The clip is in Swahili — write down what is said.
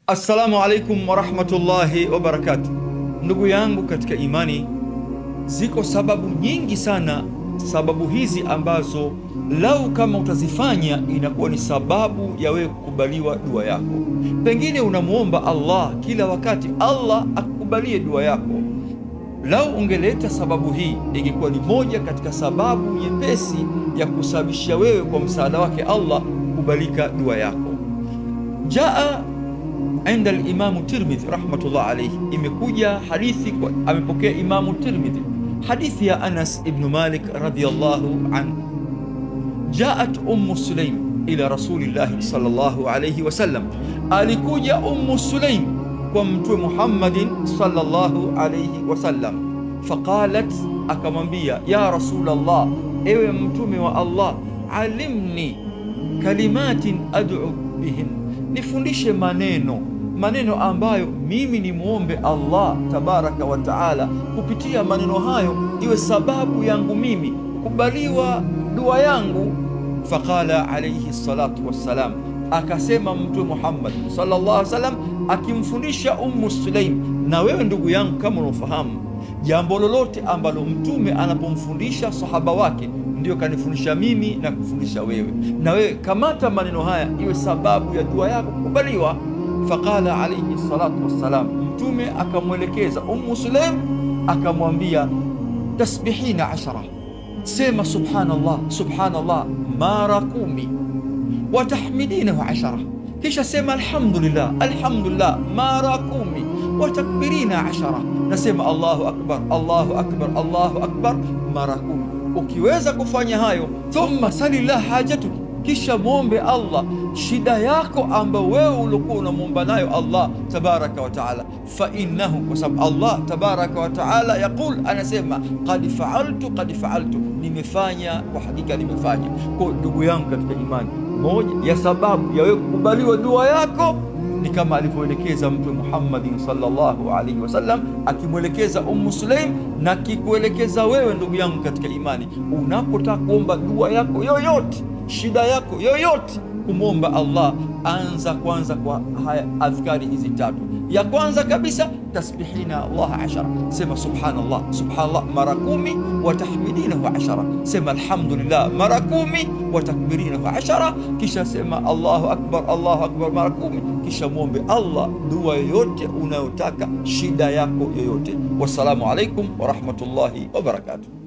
Assalamu alaikum wa rahmatullahi wa barakatuh. Ndugu yangu katika imani, ziko sababu nyingi sana. Sababu hizi ambazo lau kama utazifanya inakuwa ni sababu ya wewe kukubaliwa dua yako. Pengine unamuomba Allah kila wakati Allah akukubalie dua yako. Lau ungeleta sababu hii, ingekuwa ni moja katika sababu nyepesi ya kusababisha wewe kwa msaada wake Allah kukubalika dua yako. Jaa inda al-Imam Tirmidhi rahmatullah alayhi, imekuja hadithi amepokea Imam Tirmidhi, hadithi ya Anas ibn Malik radhiyallahu anhu. Jaat Sulaim ila Rasulillahi sallallahu alayhi wasallam, alikuja Sulaim kwa Mtume Muhammadin sallallahu alayhi wasallam. Faqalat, akamwambia, ya Rasulallah, ewe Mtume wa Allah, alimni kalimatin ad'u bihin, nifundishe maneno ambayo mimi ni muombe Allah tabaraka wa taala kupitia maneno hayo iwe sababu yangu mimi kubaliwa dua yangu. Faqala alayhi salatu wassalam, akasema Mtume Muhammad sallallahu alaihi wasallam akimfundisha Sulaim, na wewe ndugu yangu, kama unafahamu jambo lolote ambalo Mtume anapomfundisha sahaba wake ndio kanifundisha mimi na kufundisha wewe, na wewe kamata maneno haya iwe sababu ya dua yako kukubaliwa. Faqala alayhi salatu wassalam, Mtume akamwelekeza Sulaim akamwambia, tasbihina 10, sema subhanallah subhanallah mara 10, wa tahmidinahu 10, kisha sema alhamdulillah alhamdulillah mara 10, wa takbirina 10, nasema Allahu akbar Allahu akbar Allahu akbar mara 10. Ukiweza kufanya hayo, thumma salillah hajatuk, kisha muombe Allah shida yako ambayo wewe ulikuwa unamwomba nayo Allah tabaraka wa taala. Fa innahu, kwa sababu Allah tabaraka wa taala yaqul, anasema qad fa'altu, nimefanya, kwa hakika nimefanya. Kwa ndugu yangu katika imani, moja ya sababu ya wewe kukubaliwa dua yako ni kama alivyoelekeza Mtume Muhammadin sallallahu alaihi wasallam, akimwelekeza Sulaim na kikuelekeza wewe ndugu yangu katika imani. Unapotaka kuomba dua yako yoyote, shida yako yoyote, kumwomba Allah, anza kwanza kwa haya adhkari hizi tatu. Ya kwanza kabisa, tasbihina Allah 10, sema subhanallah subhanallah mara 10, wa tahmidinahu 10, sema alhamdulillah mara 10, wa takbirinahu 10, kisha sema Allahu akbar mara 10, kisha muombe Allah dua yoyote unayotaka, shida yako yoyote. Wassalamu alaikum wa rahmatullahi wa barakatuh.